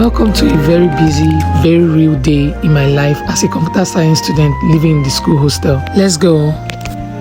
Welcome to a very busy, very real day in my life as a computer science student living in the school hostel. Let's go.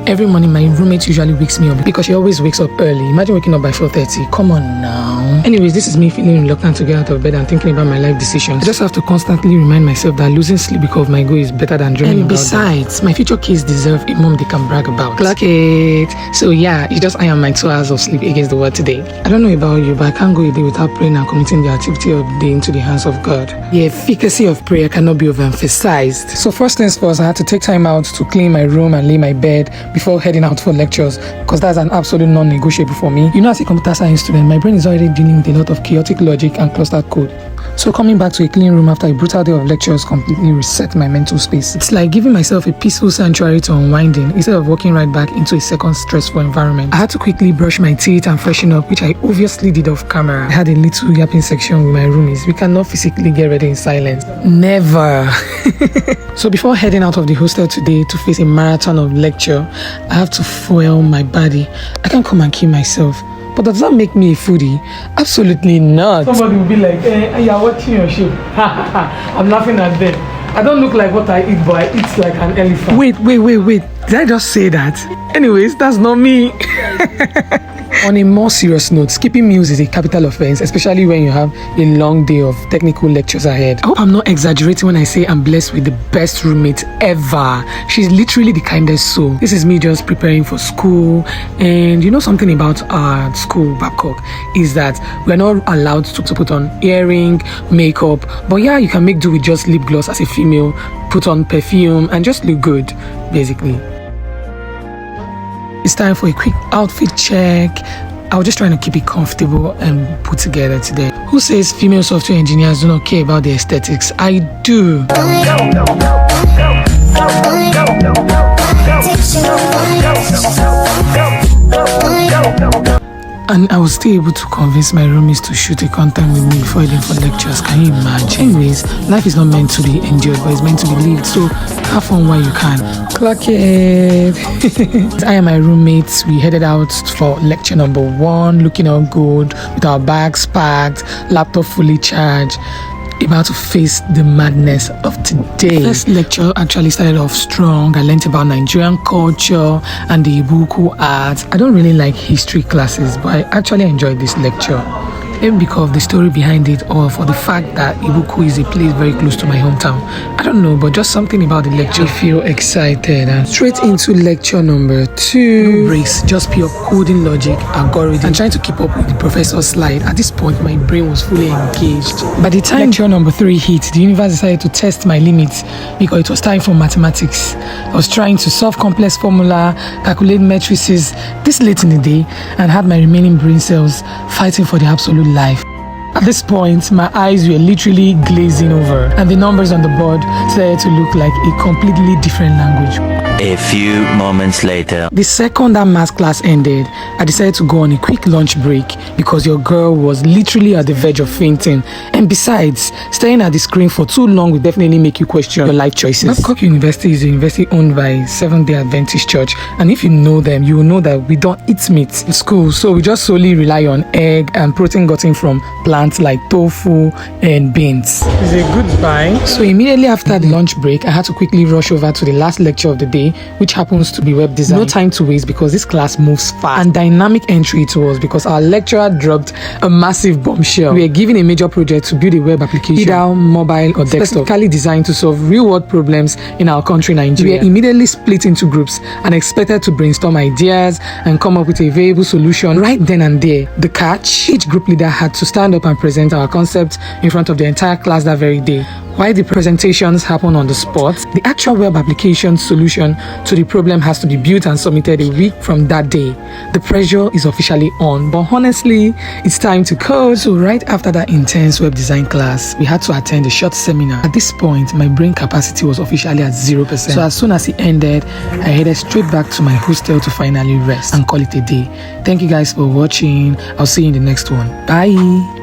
Every morning, my roommate usually wakes me up because she always wakes up early. Imagine waking up by 4:30. Come on now. Anyways, this is me feeling reluctant to get out of bed and thinking about my life decisions. I just have to constantly remind myself that losing sleep because of my goal is better than dreaming about besides, my future kids deserve a mom they can brag about. Clock it. So yeah, it's just I am my 2 hours of sleep against the world today. I don't know about you, but I can't go a day without praying and committing the activity of the day into the hands of God. The efficacy of prayer cannot be overemphasized. So first things first, I had to take time out to clean my room and lay my bed before heading out for lectures, because that's an absolute non-negotiable for me. You know, as a computer science student, my brain is already dealing with a lot of chaotic logic and clustered code. So coming back to a clean room after a brutal day of lectures completely reset my mental space. It's like giving myself a peaceful sanctuary to unwinding instead of walking right back into a second stressful environment. I had to quickly brush my teeth and freshen up, which I obviously did off camera. I had a little yapping section with my roomies. We cannot physically get ready in silence. Never. So before heading out of the hostel today to face a marathon of lecture, I have to fuel my body. I can't come and kill myself. But does that make me a foodie? Absolutely not. Somebody will be like, you're watching your show. I'm laughing at them. I don't look like what I eat, but I eat like an elephant. Wait. Did I just say that? Anyways, that's not me. On a more serious note, skipping meals is a capital offense, especially when you have a long day of technical lectures ahead. I hope I'm not exaggerating when I say I'm blessed with the best roommate ever. She's literally the kindest soul. This is me just preparing for school. And you know something about our school, Babcock, is that we're not allowed to put on earring, makeup. But yeah, you can make do with just lip gloss as a female, put on perfume, and just look good, basically. It's time for a quick outfit check. I was just trying to keep it comfortable and put together today. Who says female software engineers do not care about the aesthetics? I do. And I was still able to convince my roomies to shoot a content with me before heading for lectures. Can you imagine? Anyways, life is not meant to be endured, but it's meant to be lived. So have fun while you can. Clock it. I and my roommates, we headed out for lecture number 1, looking all good with our bags packed, laptop fully charged, about to face the madness of today. First lecture actually started off strong. I learned about Nigerian culture and the Ibuku art. I don't really like history classes, but I actually enjoyed this lecture. Maybe because of the story behind it, or for the fact that Ibuku is a place very close to my hometown. I don't know, but just something about the lecture. I feel excited. And straight into lecture number 2. No breaks, just pure coding logic, algorithm, and trying to keep up with the professor's slide. At this point, my brain was fully engaged. By the time lecture number 3 hit, the universe decided to test my limits because it was time for mathematics. I was trying to solve complex formula, calculate matrices this late in the day, and had my remaining brain cells fighting for the absolute life. At this point, my eyes were literally glazing over, and the numbers on the board started to look like a completely different language. A few moments later. The second that math class ended, I decided to go on a quick lunch break because your girl was literally at the verge of fainting. And besides, staring at the screen for too long will definitely make you question your life choices. Babcock University is a university owned by Seventh-day Adventist Church, and if you know them, you will know that we don't eat meat in school, so we just solely rely on egg and protein gotten from plants like tofu and beans. It's a good buy. So immediately after the lunch break, I had to quickly rush over to the last lecture of the day, which happens to be web design. No time to waste because this class moves fast. And dynamic entry it was because our lecturer dropped a massive bombshell. We were given a major project to build a web application, either mobile or desktop, specifically designed to solve real-world problems in our country, Nigeria. We were immediately split into groups and expected to brainstorm ideas and come up with a viable solution right then and there. The catch? Each group leader had to stand up and present our concept in front of the entire class that very day. While the presentations happen on the spot, the actual web application solution to the problem has to be built and submitted a week from that day. The pressure is officially on, but honestly, it's time to code. So right after that intense web design class, we had to attend a short seminar. At this point, my brain capacity was officially at 0%. So as soon as it ended, I headed straight back to my hostel to finally rest and call it a day. Thank you guys for watching. I'll see you in the next one. Bye.